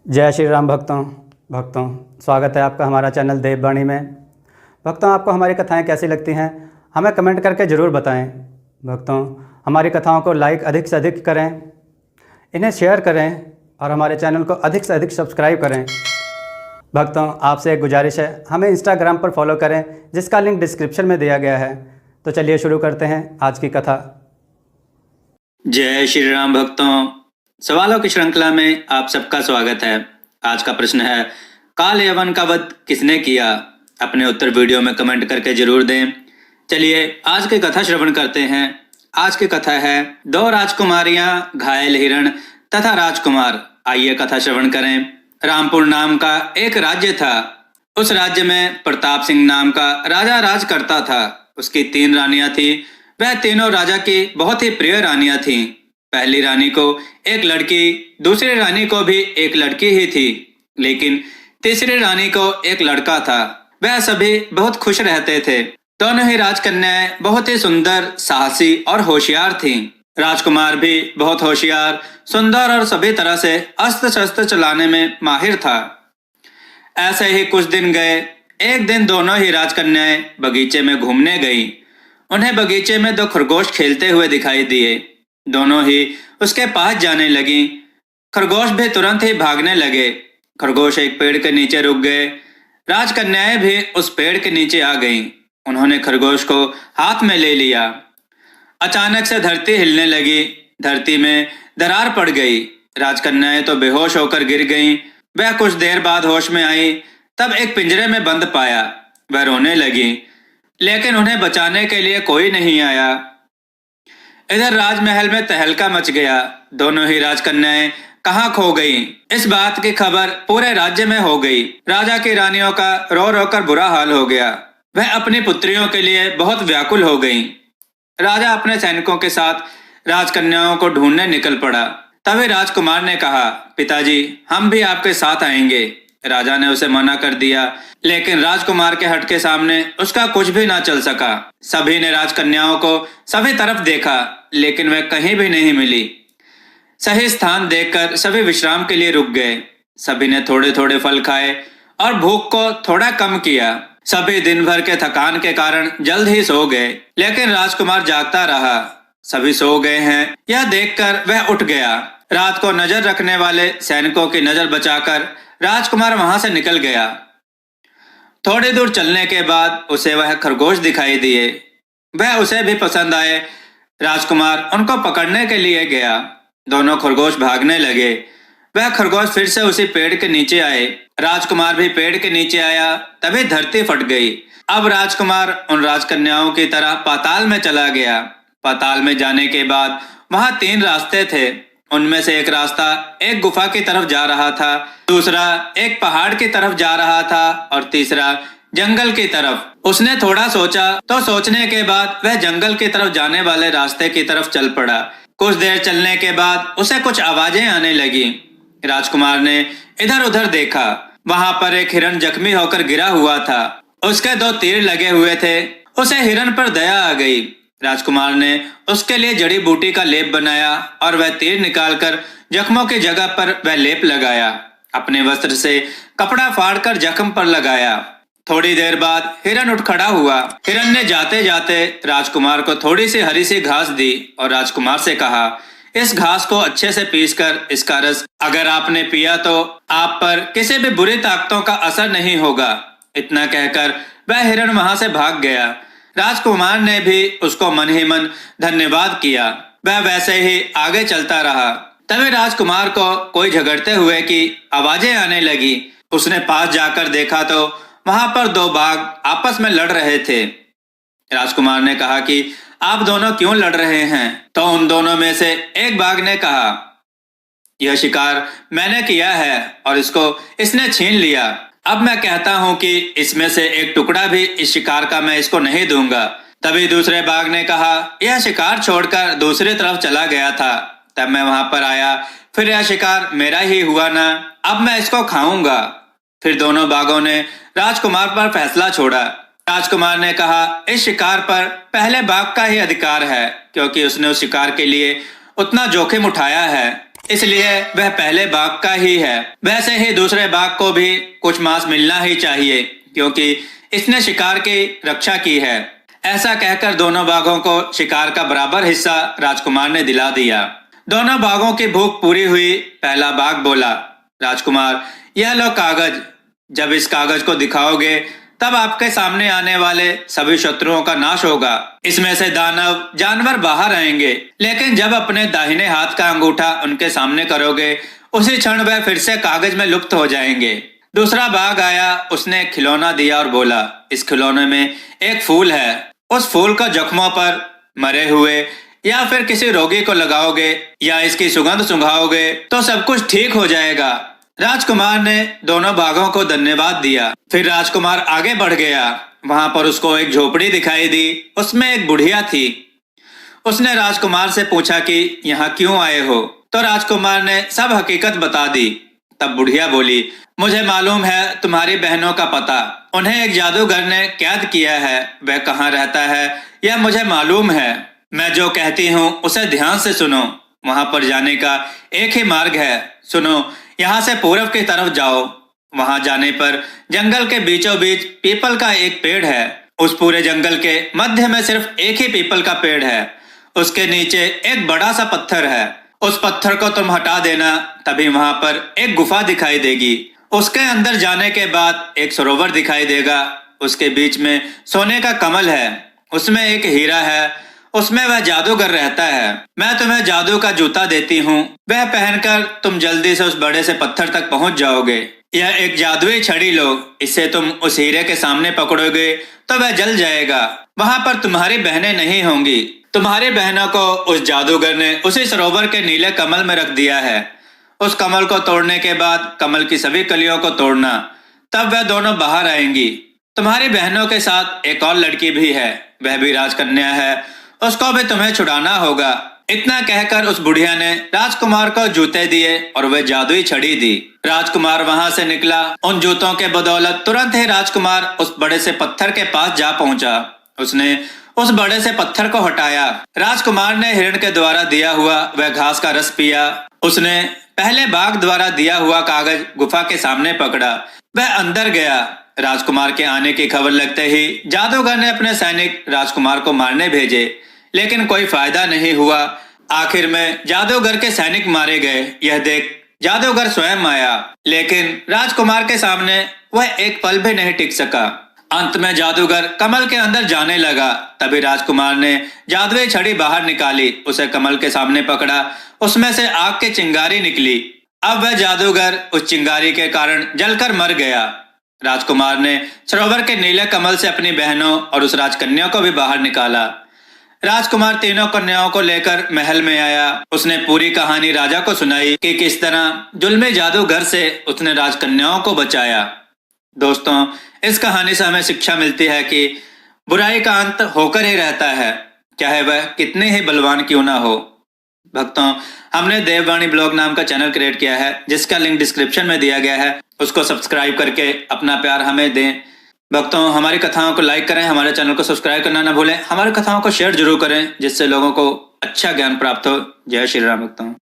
जय श्री राम भक्तों स्वागत है आपका हमारा चैनल देववाणी में। भक्तों, आपको हमारी कथाएं कैसी लगती हैं हमें कमेंट करके ज़रूर बताएं। भक्तों, हमारी कथाओं को लाइक अधिक से अधिक करें, इन्हें शेयर करें और हमारे चैनल को अधिक से अधिक सब्सक्राइब करें। भक्तों, आपसे एक गुजारिश है, हमें इंस्टाग्राम पर फॉलो करें जिसका लिंक डिस्क्रिप्शन में दिया गया है। तो चलिए शुरू करते हैं आज की कथा। जय श्री राम भक्तों, सवालों की श्रृंखला में आप सबका स्वागत है। आज का प्रश्न है, काल यवन का वध किसने किया? अपने उत्तर वीडियो में कमेंट करके जरूर दें। चलिए आज की कथा श्रवण करते हैं। आज की कथा है दो राजकुमारियां, घायल हिरण तथा राजकुमार। आइए कथा श्रवण करें। रामपुर नाम का एक राज्य था। उस राज्य में प्रताप सिंह नाम का राजा राज करता था। उसकी 3 रानियां थी। वह तीनों राजा की बहुत ही प्रिय रानियां थीं। पहली रानी को एक लड़की, दूसरी रानी को भी एक लड़की ही थी, लेकिन तीसरी रानी को एक लड़का था। वह सभी बहुत खुश रहते थे। दोनों ही राजकन्याएं बहुत ही सुंदर, साहसी और होशियार थीं। राजकुमार भी बहुत होशियार, सुंदर और सभी तरह से अस्त्र शस्त्र चलाने में माहिर था। ऐसे ही कुछ दिन गए। एक दिन दोनों ही राजकन्याएं बगीचे में घूमने गईं। उन्हें बगीचे में 2 खरगोश खेलते हुए दिखाई दिए। दोनों ही उसके पास जाने लगीं। खरगोश भी तुरंत ही भागने लगे। खरगोश एक पेड़ के नीचे रुक गए। राजकन्याएं भी उस पेड़ के नीचे आ गईं। उन्होंने खरगोश को हाथ में ले लिया। अचानक से धरती हिलने लगी। धरती में दरार पड़ गई। राजकन्याएं तो बेहोश होकर गिर गईं। वह कुछ देर बाद होश में आई, तब एक पिंजरे में बंद पाया। वह रोने लगी, लेकिन उन्हें बचाने के लिए कोई नहीं आया। इधर राजमहल में तहलका मच गया। दोनों ही राजकन्याएं कहाँ खो गईं? इस बात की खबर पूरे राज्य में हो गई। राजा की रानियों का रो रो कर बुरा हाल हो गया। वह अपनी पुत्रियों के लिए बहुत व्याकुल हो गईं। राजा अपने सैनिकों के साथ राजकन्याओं को ढूंढने निकल पड़ा। तभी राजकुमार ने कहा, पिताजी, हम भी आपके साथ आएंगे। राजा ने उसे मना कर दिया, लेकिन राजकुमार के हट के सामने उसका कुछ भी ना चल सका। सभी ने राजकन्याओं को सभी तरफ देखा, लेकिन वह कहीं भी नहीं मिली। सही स्थान देखकर सभी विश्राम के लिए रुक गए। सभी ने थोड़े थोड़े फल खाए और भूख को थोड़ा कम किया। सभी दिन भर के थकान के कारण जल्द ही सो गए, लेकिन राजकुमार जागता रहा। सभी सो गए हैं यह देखकर वह उठ गया। रात को नजर रखने वाले सैनिकों की नजर बचाकर राजकुमार वहां से निकल गया। थोड़ी दूर चलने के बाद उसे वह खरगोश दिखाई दिए। वह उसे भी पसंद आए। राजकुमार उनको पकड़ने के लिए गया। दोनों खरगोश भागने लगे। वह खरगोश फिर से उसी पेड़ के नीचे आए। राजकुमार भी पेड़ के नीचे आया। तभी धरती फट गई। अब राजकुमार उन राजकन्याओं की तरह पाताल में चला गया। पाताल में जाने के बाद वहां 3 रास्ते थे। उनमें से एक रास्ता एक गुफा की तरफ जा रहा था, दूसरा एक पहाड़ की तरफ जा रहा था और तीसरा जंगल की तरफ। उसने थोड़ा सोचा तो सोचने के बाद वह जंगल की तरफ जाने वाले रास्ते की तरफ चल पड़ा। कुछ देर चलने के बाद उसे कुछ आवाजें आने लगी। राजकुमार ने इधर उधर देखा। वहां पर एक हिरण जख्मी होकर गिरा हुआ था। उसके 2 तीर लगे हुए थे। उसे हिरण पर दया आ गई। राजकुमार ने उसके लिए जड़ी बूटी का लेप बनाया और वह तीर निकालकर जख्मों की जगह पर वह लेप लगाया। अपने वस्त्र से कपड़ा फाड़कर जख्म पर लगाया। थोड़ी देर बाद हिरण उठ खड़ा हुआ। हिरण ने जाते जाते राजकुमार को थोड़ी सी हरी सी घास दी और राजकुमार से कहा, इस घास को अच्छे से पीसकर इसका रस अगर आपने पिया तो आप पर किसी भी बुरी ताकतों का असर नहीं होगा। इतना कहकर वह हिरण वहां से भाग गया। राजकुमार ने भी उसको मन ही मन धन्यवाद किया। वह वैसे ही आगे चलता रहा। तभी राजकुमार को कोई झगड़ते हुए की आवाजें आने लगी। उसने पास जाकर देखा तो वहां पर 2 बाघ आपस में लड़ रहे थे। राजकुमार ने कहा कि आप दोनों क्यों लड़ रहे हैं? तो उन दोनों में से एक बाघ ने कहा, यह शिकार मैंने किया है और इसको इसने छीन लिया। अब मैं कहता हूं कि इसमें से एक टुकड़ा भी इस शिकार का मैं इसको नहीं दूंगा। तभी दूसरे बाघ ने कहा, यह शिकार छोड़कर दूसरी तरफ चला गया था, तब मैं वहां पर आया, फिर यह शिकार मेरा ही हुआ ना, अब मैं इसको खाऊंगा। फिर दोनों बाघों ने राजकुमार पर फैसला छोड़ा। राजकुमार ने कहा, इस शिकार पर पहले बाघ का ही अधिकार है, क्योंकि उसने उस शिकार के लिए उतना जोखिम उठाया है। इसलिए वह पहले बाघ का ही है। वैसे ही दूसरे बाघ को भी कुछ मांस मिलना ही चाहिए, क्योंकि इसने शिकार की रक्षा की है। ऐसा कहकर दोनों बाघों को शिकार का बराबर हिस्सा राजकुमार ने दिला दिया। दोनों बाघों की भूख पूरी हुई। पहला बाघ बोला, राजकुमार, यह लो कागज। जब इस कागज को दिखाओगे तब आपके सामने आने वाले सभी शत्रुओं का नाश होगा। इसमें से दानव जानवर बाहर आएंगे, लेकिन जब अपने दाहिने हाथ का अंगूठा उनके सामने करोगे, उसी क्षण वह फिर से कागज में लुप्त हो जाएंगे। दूसरा बाघ आया, उसने एक खिलौना दिया और बोला, इस खिलौने में एक फूल है। उस फूल को जख्मों पर, मरे हुए या फिर किसी रोगी को लगाओगे या इसकी सुगंध सूंघाओगे तो सब कुछ ठीक हो जाएगा। राजकुमार ने दोनों बाघों को धन्यवाद दिया। फिर राजकुमार आगे बढ़ गया। वहां पर उसको एक झोपड़ी दिखाई दी। उसमें एक बुढ़िया थी। उसने राजकुमार से पूछा कि यहाँ क्यों आए हो? तो राजकुमार ने सब हकीकत बता दी। तब बुढ़िया बोली, मुझे मालूम है तुम्हारी बहनों का पता। उन्हें एक जादूगर ने कैद किया है। वह कहाँ रहता है यह मुझे मालूम है। मैं जो कहती हूँ उसे ध्यान से सुनो। वहां पर जाने का एक ही मार्ग है। सुनो, यहाँ से पूरब की तरफ जाओ। वहां जाने पर जंगल के बीचों बीच पीपल का एक पेड़ है। उस पूरे जंगल के मध्य में सिर्फ एक ही पीपल का पेड़ है। उसके नीचे एक बड़ा सा पत्थर है। उस पत्थर को तुम हटा देना, तभी वहां पर एक गुफा दिखाई देगी। उसके अंदर जाने के बाद एक सरोवर दिखाई देगा। उसके बीच में सोने का कमल है। उसमें एक हीरा है। उसमें वह जादूगर रहता है। मैं तुम्हें जादू का जूता देती हूँ। वह पहनकर तुम जल्दी से उस बड़े से पत्थर तक पहुंच जाओगे। यह एक जादुई छड़ी लो। इससे तुम उस हीरे के सामने पकड़ोगे तो वह जल जाएगा। वहां पर तुम्हारी बहनें नहीं होंगी। तुम्हारी बहनों को उस जादूगर ने उसी सरोवर के नीले कमल में रख दिया है। उस कमल को तोड़ने के बाद कमल की सभी कलियों को तोड़ना, तब वह दोनों बाहर आएंगी। तुम्हारी बहनों के साथ एक और लड़की भी है। वह भी राजकन्या है। उसको भी तुम्हें छुड़ाना होगा। इतना कहकर उस बुढ़िया ने राजकुमार को जूते दिए और वह जादुई छड़ी दी। राजकुमार वहां से निकला। उन जूतों के बदौलत तुरंत ही राजकुमार उस बड़े से पत्थर के पास जा पहुंचा। उसने उस बड़े से पत्थर को हटाया। राजकुमार ने हिरण के द्वारा दिया हुआ वह घास का रस पिया। उसने पहले बाघ द्वारा दिया हुआ कागज गुफा के सामने पकड़ा। वह अंदर गया। राजकुमार के आने की खबर लगते ही जादूगर ने अपने सैनिक राजकुमार को मारने भेजे, लेकिन कोई फायदा नहीं हुआ। आखिर में जादूगर के सैनिक मारे गए। यह देख जादूगर स्वयं आया, लेकिन राजकुमार के सामने वह एक पल भी नहीं टिक सका। अंत में जादूगर कमल के अंदर जाने लगा। तभी राजकुमार ने जादुई छड़ी बाहर निकाली, उसे कमल के सामने पकड़ा। उसमें से आग की चिंगारी निकली। अब वह जादूगर उस चिंगारी के कारण जलकर मर गया। राजकुमार ने सरोवर के नीले कमल से अपनी बहनों और उस राजकन्या को भी बाहर निकाला। राजकुमार तीनों कन्याओं को लेकर महल में आया। उसने पूरी कहानी राजा को सुनाई कि किस तरह जुल्मी जादूगर से उसने राजकन्याओं को बचाया। दोस्तों, इस कहानी से हमें शिक्षा मिलती है कि बुराई का अंत होकर ही रहता है, चाहे वह कितने ही बलवान क्यों ना हो। भक्तों, हमने देववाणी ब्लॉग नाम का चैनल क्रिएट किया है, जिसका लिंक डिस्क्रिप्शन में दिया गया है। उसको सब्सक्राइब करके अपना प्यार हमें दें। भक्तों, हमारी कथाओं को लाइक करें, हमारे चैनल को सब्सक्राइब करना ना भूलें। हमारी कथाओं को शेयर जरूर करें, जिससे लोगों को अच्छा ज्ञान प्राप्त हो। जय श्री राम भक्तों।